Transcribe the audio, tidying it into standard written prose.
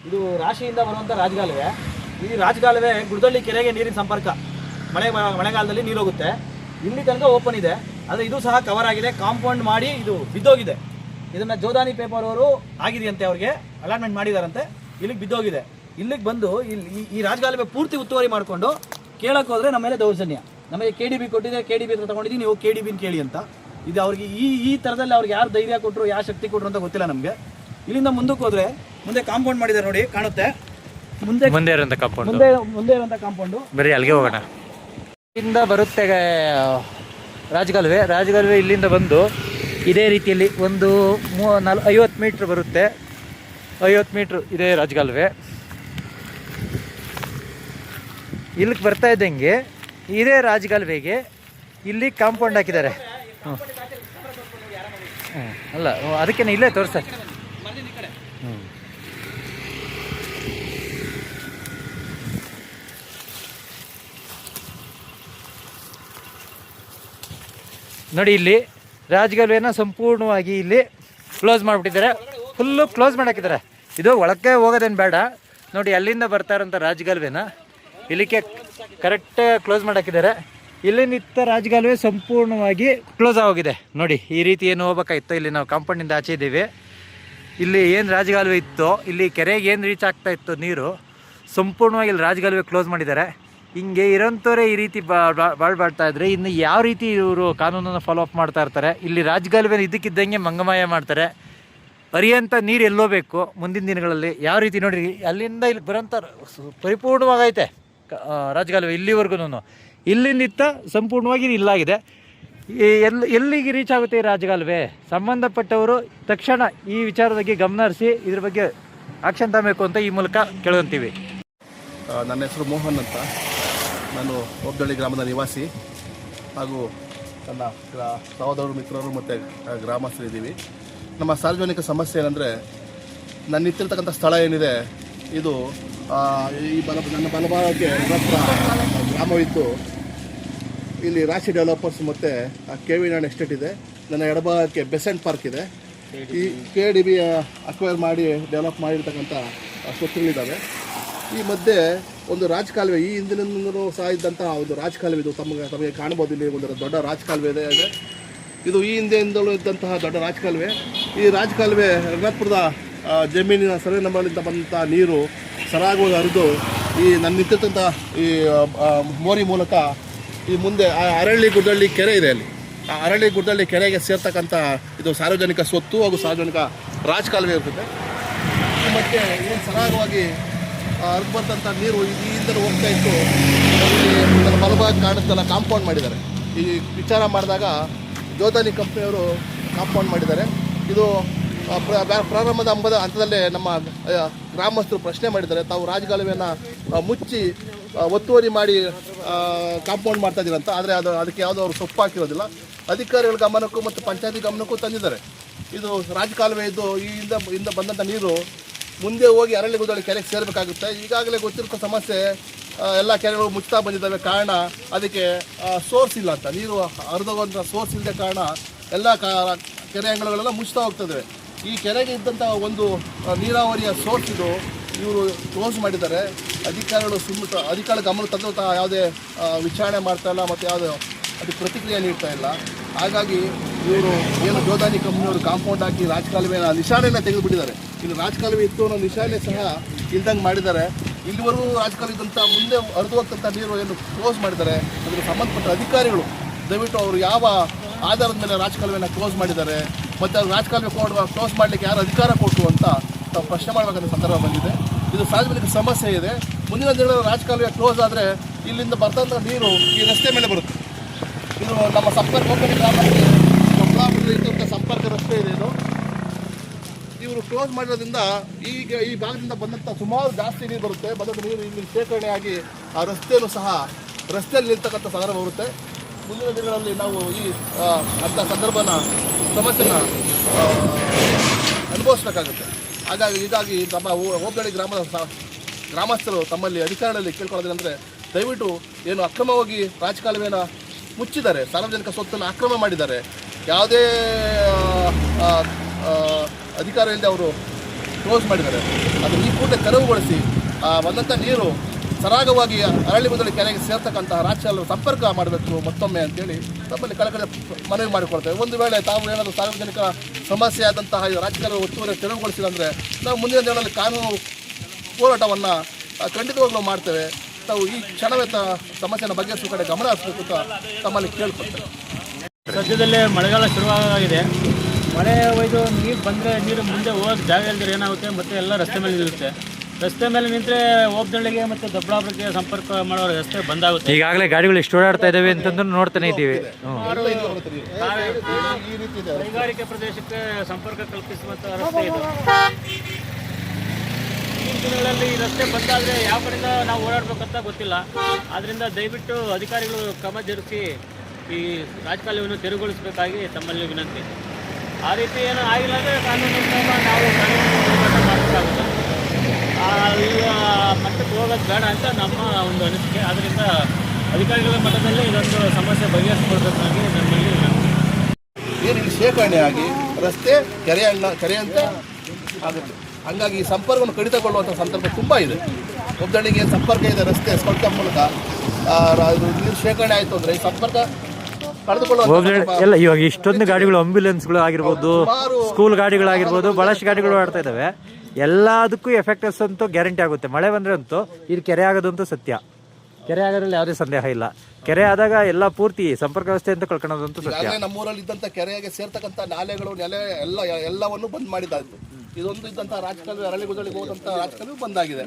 ಇದು ರಾಶಿಯಿಂದ ಬರುವಂಥ ರಾಜಗಾಲುವೆ. ಈ ರಾಜಗಾಲುವೆ ಗುಡದಳ್ಳಿ ಕೆರೆಗೆ ನೀರಿನ ಸಂಪರ್ಕ, ಮಳೆಗಾಲದಲ್ಲಿ ನೀರು ಹೋಗುತ್ತೆ. ಇಲ್ಲಿ ತನಕ ಓಪನ್ ಇದೆ, ಆದರೆ ಇದು ಸಹ ಕವರ್ ಆಗಿದೆ, ಕಾಂಪೌಂಡ್ ಮಾಡಿ ಇದು ಬಿದ್ದೋಗಿದೆ. ಇದನ್ನು ಜೋದಾನಿ ಪೇಪರ್ ಅವರು ಆಗಿದೆಯಂತೆ, ಅವ್ರಿಗೆ ಅಲಾಟ್ಮೆಂಟ್ ಮಾಡಿದಾರಂತೆ, ಇಲ್ಲಿಗೆ ಬಿದ್ದೋಗಿದೆ. ಇಲ್ಲಿಗೆ ಬಂದು ಇಲ್ಲಿ ಈ ರಾಜಗಾಲುವೆ ಪೂರ್ತಿ ಉತ್ತುವರಿ ಮಾಡಿಕೊಂಡು ಕೇಳಕ್ಕೆ ಹೋದರೆ ನಮ್ಮ ಮೇಲೆ ದೌರ್ಜನ್ಯ. ನಮಗೆ KDB ಕೊಟ್ಟಿದೆ, KDB ಹತ್ರ ತೊಗೊಂಡಿದ್ದೀನಿ, ನೀವು KDBನ ಕೇಳಿ ಅಂತ. ಇದು ಅವ್ರಿಗೆ ಈ ಥರದಲ್ಲಿ ಅವ್ರಿಗೆ ಯಾರು ಧೈರ್ಯ ಕೊಟ್ಟರು, ಯಾವ ಶಕ್ತಿ ಕೊಟ್ಟರು ಅಂತ ಗೊತ್ತಿಲ್ಲ ನಮಗೆ. ಇಲ್ಲಿಂದ ಮುಂದಕ್ಕೆ ಹೋದರೆ ಮುಂದೆ ಕಾಂಪೌಂಡ್ ಮಾಡಿದ್ದಾರೆ ನೋಡಿ, ಕಾಣುತ್ತೆ. ಮುಂದೆ ಇರುವಂಥ ಕಾಂಪೌಂಡು ಬರೀ ಅಲ್ಲಿಗೆ ಹೋಗೋಣ. ಇಲ್ಲಿಂದ ಬರುತ್ತೆ ರಾಜಗಾಲುವೆ. ಇಲ್ಲಿಂದ ಬಂದು ಇದೇ ರೀತಿಯಲ್ಲಿ ಒಂದು 50 ಮೀಟ್ರ್ ಬರುತ್ತೆ. 50 ಮೀಟ್ರ್ ಇದೆ ರಾಜಗಾಲುವೆ. ಇಲ್ಲಿಗೆ ಬರ್ತಾ ಇದ್ದಂಗೆ ಇದೇ ರಾಜಗಾಲುವೆಗೆ ಇಲ್ಲಿ ಕಾಂಪೌಂಡ್ ಹಾಕಿದ್ದಾರೆ. ಅಲ್ಲ, ಅದಕ್ಕೇನೆ ಇಲ್ಲೇ ತೋರಿಸ. ನೋಡಿ, ಇಲ್ಲಿ ರಾಜಗಾಲುವೆನ ಸಂಪೂರ್ಣವಾಗಿ ಇಲ್ಲಿ ಕ್ಲೋಸ್ ಮಾಡಿಬಿಟ್ಟಿದ್ದಾರೆ. ಫುಲ್ಲು ಕ್ಲೋಸ್ ಮಾಡಾಕಿದ್ದಾರೆ. ಇದು ಒಳಕ್ಕೆ ಹೋಗೋದೇನು ಬೇಡ. ನೋಡಿ, ಅಲ್ಲಿಂದ ಬರ್ತಾ ಇರೋಂಥ ರಾಜಗಾಲುವೆನ ಇಲ್ಲಿಗೆ ಕರೆಕ್ಟಾಗಿ ಕ್ಲೋಸ್ ಮಾಡಾಕಿದ್ದಾರೆ. ಇಲ್ಲಿ ನಿಂತ ರಾಜಗಾಲುವೆ ಸಂಪೂರ್ಣವಾಗಿ ಕ್ಲೋಸ್ ಆಗೋಗಿದೆ. ನೋಡಿ, ಈ ರೀತಿ ಏನು ಹೋಗ್ಬೇಕಾಗಿತ್ತು. ಇಲ್ಲಿ ನಾವು ಕಾಂಪೌಂಡಿಂದ ಆಚೆ ಇದ್ದೀವಿ. ಇಲ್ಲಿ ಏನು ರಾಜಗಾಲುವೆ ಇತ್ತು, ಇಲ್ಲಿ ಕೆರೆಗೆ ಏನು ರೀಚ್ ಆಗ್ತಾ ಇತ್ತು ನೀರು, ಸಂಪೂರ್ಣವಾಗಿ ಇಲ್ಲಿ ರಾಜಗಾಲುವೆ ಕ್ಲೋಸ್ ಮಾಡಿದ್ದಾರೆ. ಹಿಂಗೆ ಇರೋಂಥವ್ರೆ ಈ ರೀತಿ ಬಾಳ್ತಾ ಇದ್ರೆ ಇನ್ನು ಯಾವ ರೀತಿ ಇವರು ಕಾನೂನನ್ನು ಫಾಲೋ ಅಪ್ ಮಾಡ್ತಾ ಇರ್ತಾರೆ. ಇಲ್ಲಿ ರಾಜಗಾಲುವೆ ಇದ್ದಕ್ಕಿದ್ದಂಗೆ ಮಂಗಮಾಯ ಮಾಡ್ತಾರೆ. ಹರಿಯಂಥ ನೀರು ಎಲ್ಲೋಬೇಕು ಮುಂದಿನ ದಿನಗಳಲ್ಲಿ. ಯಾವ ರೀತಿ ನೋಡಿರಿ, ಅಲ್ಲಿಂದ ಇಲ್ಲಿ ಬರೋಂಥ ಪರಿಪೂರ್ಣವಾಗೈತೆ ರಾಜಗಾಲುವೆ ಇಲ್ಲಿವರೆಗೂ. ಇಲ್ಲಿಂದಿತ್ತ ಸಂಪೂರ್ಣವಾಗಿ ಇಲ್ಲಾಗಿದೆ. ಎಲ್ಲಿಗೆ ರೀಚ್ ಆಗುತ್ತೆ ಈ ರಾಜಗಾಲುವೆ? ಸಂಬಂಧಪಟ್ಟವರು ತಕ್ಷಣ ಈ ವಿಚಾರದ ಬಗ್ಗೆ ಗಮನ ಹರಿಸಿ ಇದ್ರ ಬಗ್ಗೆ ಆಕ್ಷನ್ ತಗೋಬೇಕು ಅಂತ ಈ ಮೂಲಕ ಕೇಳ್ಕೊಂತೀವಿ. ನನ್ನ ಹೆಸರು ಮೋಹನ್ ಅಂತ. ನಾನು ಓಬ್ದಳ್ಳಿ ಗ್ರಾಮದ ನಿವಾಸಿ ಹಾಗೂ ನನ್ನ ಸಹೋದರರು, ಮಿತ್ರರು ಮತ್ತು ಗ್ರಾಮಸ್ಥರಿದ್ದೀವಿ. ನಮ್ಮ ಸಾರ್ವಜನಿಕ ಸಮಸ್ಯೆ ಏನಂದರೆ, ನಾನು ನಿಂತಿರ್ತಕ್ಕಂಥ ಸ್ಥಳ ಏನಿದೆ ಇದು ಈ ನನ್ನ ಬಲಭಾಗಕ್ಕೆ ಗ್ರಾಮವಿದ್ದು ಇಲ್ಲಿ ರಾಶಿ ಡೆವಲಪರ್ಸ್ ಮತ್ತು KV ನಾಡ್ ಎಸ್ಟೇಟ್ ಇದೆ. ನನ್ನ ಎಡಭಾಗಕ್ಕೆ ಬೆಸೆಂಟ್ ಪಾರ್ಕ್ ಇದೆ. ಈ KDB ಅಕ್ವೈರ್ ಮಾಡಿ ಡೆವಲಪ್ ಮಾಡಿರ್ತಕ್ಕಂಥ ಸ್ವತ್ತುಗಳಿದ್ದಾವೆ. ಈ ಮಧ್ಯೆ ಒಂದು ರಾಜಕಾಲುವೆ, ಈ ಹಿಂದಿನಿಂದಲೂ ಸಹ ಇದ್ದಂಥ ಒಂದು ರಾಜಕಾಲುವೆ ಇದು. ತಮಗೆ ಕಾಣ್ಬೋದು, ಇಲ್ಲಿ ಒಂದು ದೊಡ್ಡ ರಾಜಕಾಲುವೆ ಇದೆ. ಇದು ಈ ಹಿಂದೆಯಿಂದಲೂ ಇದ್ದಂತಹ ದೊಡ್ಡ ರಾಜಕಾಲುವೆ. ಈ ರಾಜಕಾಲುವೆ ರಂಗನಾಥಪುರದ ಜಮೀನಿನ ಸರ್ವೆ ನಂಬರ್ನಿಂದ ಬಂದಂಥ ನೀರು ಸರಾಗವಾಗಿ ಹರಿದು ಈ ನನ್ನ ನಿಂತಿರ್ತಂಥ ಈ ಮೋರಿ ಮೂಲಕ ಈ ಮುಂದೆ ಅರಳಿ ಗುಡ್ಡಳ್ಳಿ ಕೆರೆ ಇದೆ. ಅಲ್ಲಿ ಆ ಅರಳಿ ಗುಡ್ಡಳ್ಳಿ ಕೆರೆಗೆ ಸೇರ್ತಕ್ಕಂಥ ಇದು ಸಾರ್ವಜನಿಕ ಸ್ವತ್ತು ಹಾಗೂ ಸಾರ್ವಜನಿಕ ರಾಜಕಾಲುವೆ ಇರ್ತದೆ. ಮತ್ತು ಏನು ಸರಾಗವಾಗಿ ಹರಿದು ಬಂದಂಥ ನೀರು ಇಲ್ಲಿಂದಲೂ ಹೋಗ್ತಾ ಇತ್ತು. ನನ್ನ ಬಲಭಾಗ ಕಾಣಿಸ್ತಲ್ಲ, ಕಾಂಪೌಂಡ್ ಮಾಡಿದ್ದಾರೆ. ಈ ವಿಚಾರ ಮಾಡಿದಾಗ ಜೋದಾನಿ ಕಂಪ್ನಿಯವರು ಕಾಂಪೌಂಡ್ ಮಾಡಿದ್ದಾರೆ. ಇದು ಪ್ರಾರಂಭದ ಹಂತದಲ್ಲೇ ನಮ್ಮ ಗ್ರಾಮಸ್ಥರು ಪ್ರಶ್ನೆ ಮಾಡಿದ್ದಾರೆ, ತಾವು ರಾಜಕಾಲುವೆಯನ್ನು ಮುಚ್ಚಿ ಒತ್ತುವರಿ ಮಾಡಿ ಕಾಂಪೌಂಡ್ ಮಾಡ್ತಾ ಇದ್ದೀರಂತ. ಆದರೆ ಅದಕ್ಕೆ ಯಾವುದೋ ಅವರು ಸೊಪ್ಪು ಹಾಕಿರೋದಿಲ್ಲ. ಅಧಿಕಾರಿಗಳ ಗಮನಕ್ಕೂ ಮತ್ತು ಪಂಚಾಯತಿ ಗಮನಕ್ಕೂ ತಂದಿದ್ದಾರೆ. ಇದು ರಾಜಕಾಲುವೆ ಇದ್ದು ಇಂದ ಬಂದಂಥ ನೀರು ಮುಂದೆ ಹೋಗಿ ಅರಳಿ ಗುಡ್ಡಳ್ಳಿ ಕೆರೆಗೆ ಸೇರಬೇಕಾಗುತ್ತೆ. ಈಗಾಗಲೇ ಗೊತ್ತಿರೋ ಸಮಸ್ಯೆ, ಎಲ್ಲ ಕೆರೆಗಳು ಮುಚ್ತಾ ಬಂದಿದ್ದಾವೆ. ಕಾರಣ ಅದಕ್ಕೆ ಸೋರ್ಸ್ ಇಲ್ಲ ಅಂತ, ನೀರು ಹರಿದೋಗುವಂಥ ಸೋರ್ಸ್ ಇಲ್ಲದೆ ಕಾರಣ ಎಲ್ಲ ಕೆರೆ ಅಂಗಳಗಳೆಲ್ಲ ಮುಚ್ತಾ ಹೋಗ್ತದೆ. ಈ ಕೆರೆಗೆ ಇದ್ದಂಥ ಒಂದು ನೀರಾವರಿಯ ಸೋರ್ಸ್ ಇದು ಇವರು ಕ್ಲೋಸ್ ಮಾಡಿದ್ದಾರೆ. ಅಧಿಕಾರಿಗಳ ಗಮನ ತಂದು ಯಾವುದೇ ವಿಚಾರಣೆ ಮಾಡ್ತಾ ಇಲ್ಲ ಮತ್ತು ಯಾವುದೇ ಅದಕ್ಕೆ ಪ್ರತಿಕ್ರಿಯೆ ನೀಡ್ತಾ ಇಲ್ಲ. ಹಾಗಾಗಿ ಇವರು ಏನು ಜೋದಾನಿ ಕಂಪ್ನಿಯವರು ಕಾಂಪೌಂಡ್ ಹಾಕಿ ರಾಜಕಾಲುವೆನ ನಿಶಾನೆಯನ್ನು ತೆಗೆದುಬಿಟ್ಟಿದ್ದಾರೆ. ಇಲ್ಲಿ ರಾಜಕಾಲುವೆ ಇತ್ತು ಅನ್ನೋ ನಿಶಾನೆ ಸಹ ಇಲ್ದಂಗೆ ಮಾಡಿದ್ದಾರೆ. ಇಲ್ಲಿವರೆಗೂ ರಾಜಕಾಲುವೆ ಇದ್ದಂಥ ಮುಂದೆ ಹರಿದು ಹೋಗ್ತಂಥ ನೀರು ಏನು ಕ್ಲೋಸ್ ಮಾಡಿದ್ದಾರೆ, ಅದಕ್ಕೆ ಸಂಬಂಧಪಟ್ಟ ಅಧಿಕಾರಿಗಳು ದಯವಿಟ್ಟು ಅವರು ಯಾವ ಆಧಾರದ ಮೇಲೆ ರಾಜಕಾಲುವೆನ ಕ್ಲೋಸ್ ಮಾಡಿದ್ದಾರೆ ಮತ್ತು ಅದು ರಾಜಕಾಲುವೆ ಕ್ಲೋಸ್ ಮಾಡಲಿಕ್ಕೆ ಯಾರು ಅಧಿಕಾರ ಕೊಟ್ಟರು ಅಂತ ತಾವು ಪ್ರಶ್ನೆ ಮಾಡಬೇಕಂತ ಸಂದರ್ಭ ಬಂದಿದೆ. ಇದು ಸಾರ್ವಜನಿಕ ಸಮಸ್ಯೆ ಇದೆ. ಮುಂದಿನ ದಿನಗಳಲ್ಲಿ ರಾಜಕಾಲುವೆ ಕ್ಲೋಸ್ ಆದರೆ ಇಲ್ಲಿಂದ ಬರ್ತಂಥ ನೀರು ಈ ರಸ್ತೆ ಮೇಲೆ ಬರುತ್ತೆ. ಇದು ನಮ್ಮ ಸಂಪರ್ಕ ಗ್ರಾಮಕ್ಕೆ ಇರ್ತಂಥ ಸಂಪರ್ಕ ರಸ್ತೆ ಇದೆ. ಇದು ಇವರು ಕ್ಲೋಸ್ ಮಾಡಿರೋದ್ರಿಂದ ಈಗ ಈ ಭಾಗದಿಂದ ಬಂದಂಥ ಸುಮಾರು ಜಾಸ್ತಿ ನೀರು ಬರುತ್ತೆ. ಬಂದಂಥ ನೀರು ಇಲ್ಲಿ ಶೇಖರಣೆಯಾಗಿ ಆ ರಸ್ತೆಯೂ ಸಹ ರಸ್ತೆಯಲ್ಲಿ ನಿಲ್ತಕ್ಕಂಥ ಸಂದರ್ಭ ಬರುತ್ತೆ. ಮುಂದಿನ ದಿನಗಳಲ್ಲಿ ನಾವು ಈ ಅಂಥ ಸಮಸ್ಯೆನ ಅನುಭವಿಸಬೇಕಾಗುತ್ತೆ. ಹೀಗಾಗಿ ನಮ್ಮ ಓಬ್ದಳ್ಳಿ ಗ್ರಾಮಸ್ಥರು ತಮ್ಮಲ್ಲಿ ಅಧಿಕಾರಿಗಳಲ್ಲಿ ಕೇಳ್ಕೊಳ್ಳೋದೇನೆಂದರೆ, ದಯವಿಟ್ಟು ಏನು ಅಕ್ರಮವಾಗಿ ರಾಜಕಾಲುವೆನ ಮುಚ್ಚಿದ್ದಾರೆ, ಸಾರ್ವಜನಿಕ ಸ್ವತ್ತನ್ನು ಆಕ್ರಮ ಮಾಡಿದ್ದಾರೆ, ಯಾವುದೇ ಅಧಿಕಾರ ಇಲ್ಲದೆ ಅವರು ಕ್ಲೋಸ್ ಮಾಡಿದ್ದಾರೆ. ಅದು ಈ ಕೂಡಲೇ ತೆರವುಗೊಳಿಸಿ ಬಂದಂಥ ನೀರು ಸರಾಗವಾಗಿ ಅರಳಿಗುದಳ್ಳಿ ಕೆರೆಗೆ ಸೇರ್ತಕ್ಕಂತಹ ರಾಜ್ಯಗಳು ಸಂಪರ್ಕ ಮಾಡಬೇಕು ಮತ್ತೊಮ್ಮೆ ಅಂತೇಳಿ ತಮ್ಮಲ್ಲಿ ಕಳಕಳಿ ಮನವಿ ಮಾಡಿಕೊಳ್ತೇವೆ. ಒಂದು ವೇಳೆ ತಾವು ಏನಾದರೂ ಸಾರ್ವಜನಿಕ ಸಮಸ್ಯೆ ಆದಂತಹ ರಾಜಕೀಯ ಒತ್ತುವರಿ ತೆರವುಗೊಳಿಸಿದಂದರೆ ನಾವು ಮುಂದಿನ ದಿನಗಳಲ್ಲಿ ಕಾನೂನು ಹೋರಾಟವನ್ನು ಖಂಡಿತವಾಗ್ಲೂ ಮಾಡ್ತೇವೆ. ತಾವು ಈ ಕ್ಷಣವೇ ಸಮಸ್ಯೆನ ಬಗೆಹರಿಸುವ ಕಡೆ ಗಮನ ಹರಿಸಬೇಕು ಅಂತ ತಮ್ಮಲ್ಲಿ ಕೇಳ್ಕೊಳ್ತೇವೆ. ಸದ್ಯದಲ್ಲೇ ಮಳೆಗಾಲ ಶುರುವಾಗಿದೆ. ಮಳೆ ಒಯ್ದು ನೀರು ಬಂದರೆ ನೀರು ಮುಂದೆ ಹೋಗೋಕ್ಕೆ ಜಾಗ ಇಲ್ಲದ್ರೆ ಏನಾಗುತ್ತೆ, ಮತ್ತು ಎಲ್ಲ ರಸ್ತೆ ಮೇಲೆ ನಿಲ್ಲುತ್ತೆ. ರಸ್ತೆ ಮೇಲೆ ನಿಂತರೆ ಓಬ್ದಳ್ಳಿಗೆ ಮತ್ತು ದೊಡ್ಡಬಳ್ಳಾಪುರಕ್ಕೆ ಸಂಪರ್ಕ ಮಾಡೋ ರಸ್ತೆ ಬಂದಾಗುತ್ತೆ. ಈಗಾಗಲೇ ಗಾಡಿಗಳು ಎಷ್ಟು ಓಡಾಡ್ತಾ ಇದಾವೆ ಅಂತಂದ್ರೆ ನೋಡ್ತಾನೆ ಇದ್ದೀವಿ. ಕೈಗಾರಿಕೆ ಪ್ರದೇಶಕ್ಕೆ ಸಂಪರ್ಕ ಕಲ್ಪಿಸುವಂಥ ರಸ್ತೆ ಇದು. ಈ ದಿನಗಳಲ್ಲಿ ಈ ರಸ್ತೆ ಬಂದಾದರೆ ಯಾವ ಕಡೆಯಿಂದ ನಾವು ಓಡಾಡಬೇಕಂತ ಗೊತ್ತಿಲ್ಲ. ಆದ್ದರಿಂದ ದಯವಿಟ್ಟು ಅಧಿಕಾರಿಗಳು ಕ್ರಮ ಜರುಗಿಸಿ ಈ ರಾಜಕಾಲುವೆಯನ್ನು ತೆರವುಗೊಳಿಸಬೇಕಾಗಿ ತಮ್ಮಲ್ಲಿ ವಿನಂತಿ. ಆ ರೀತಿ ಏನೂ ಆಗಿಲ್ಲ ಅಂದರೆ ಕಾನೂನು ಕ್ರಮ ನಾವು ಹೋರಾಟ ಮಾಡಬೇಕಾಗುತ್ತೆ. ಈಗ ಮಟ್ಟಕ್ಕೆ ಹೋಗೋದು ಬೇಡ ಅಂತ ನಮ್ಮ ಒಂದು ಅನಿಸಿಕೆ. ಆದ್ದರಿಂದ ಅಧಿಕಾರಿಗಳ ಮಟ್ಟದಲ್ಲಿ ಇದೊಂದು ಸಮಸ್ಯೆ ಬಗೆಹರಿಸಿಕೊಳ್ಬೇಕಾಗಿ ನಮ್ಮಲ್ಲಿ ವಿನಂತಿ. ನೀರಿನ ಶೇಖರಣೆ ಆಗಿ ರಸ್ತೆ ಕೆರೆಯಂತೆ ಆಗುತ್ತೆ. ಹಾಗಾಗಿ ಈ ಸಂಪರ್ಕವನ್ನು ಕಡಿತಗೊಳ್ಳುವಂಥ ಸಂದರ್ಭ ತುಂಬ ಇದೆ. ಒಬ್ಬದಳ್ಳಿಗೆ ಸಂಪರ್ಕ ಇದೆ ರಸ್ತೆ ಸ್ಪರ್ಶ ಮೂಲಕ. ನೀರು ಶೇಖರಣೆ ಆಯಿತು ಅಂದರೆ ಈ ಸಂಪರ್ಕ ಕಳೆದುಕೊಳ್ಳುವ ಎಲ್ಲ ಇವಾಗ ಇಷ್ಟೊಂದು ಗಾಡಿಗಳು ಆಂಬ್ಯುಲೆನ್ಸ್ಗಳು ಆಗಿರ್ಬೋದು, ಸ್ಕೂಲ್ ಗಾಡಿಗಳಾಗಿರ್ಬೋದು, ಬಹಳಷ್ಟು ಗಾಡಿಗಳು ಆಡ್ತಾ ಇದ್ದಾವೆ. ಎಲ್ಲದಕ್ಕೂ ಎಫೆಕ್ಟಸ್ ಅಂತೂ ಗ್ಯಾರಂಟಿ ಆಗುತ್ತೆ. ಮಳೆ ಬಂದರೆ ಅಂತೂ ಇದು ಕೆರೆ ಆಗೋದಂತೂ ಸತ್ಯ. ಕೆರೆ ಆಗೋದ್ರಲ್ಲಿ ಯಾವುದೇ ಸಂದೇಹ ಇಲ್ಲ. ಕೆರೆ ಆದಾಗ ಎಲ್ಲ ಪೂರ್ತಿ ಸಂಪರ್ಕ ವ್ಯವಸ್ಥೆ ಅಂತ ಕಳ್ಕೊಳ್ಳೋದಂತೂ ಸತ್ಯ. ನಮ್ಮೂರಲ್ಲಿ ಇದ್ದಂಥ ಕೆರೆಗೆ ಸೇರ್ತಕ್ಕಂಥ ನಾಲೆಗಳು ಎಲ್ಲವನ್ನು ಬಂದ್ ಮಾಡಿದ್ದಾಯಿತು. ಇದೊಂದು ಇದ್ದಂಥ ರಾಜಕಾಲುವೆ ಅರಳಿಗುದಳಿಗೆ ಹೋದಂಥ ರಾಜಕಾಲುವೆ ಬಂದಾಗಿದೆ.